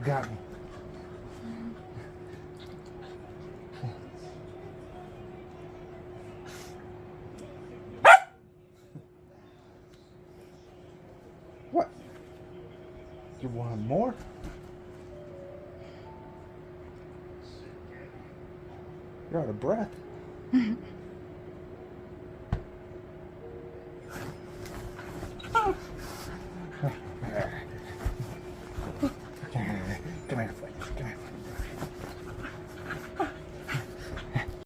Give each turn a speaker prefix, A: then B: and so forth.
A: got me. What? You want more? You're out of breath.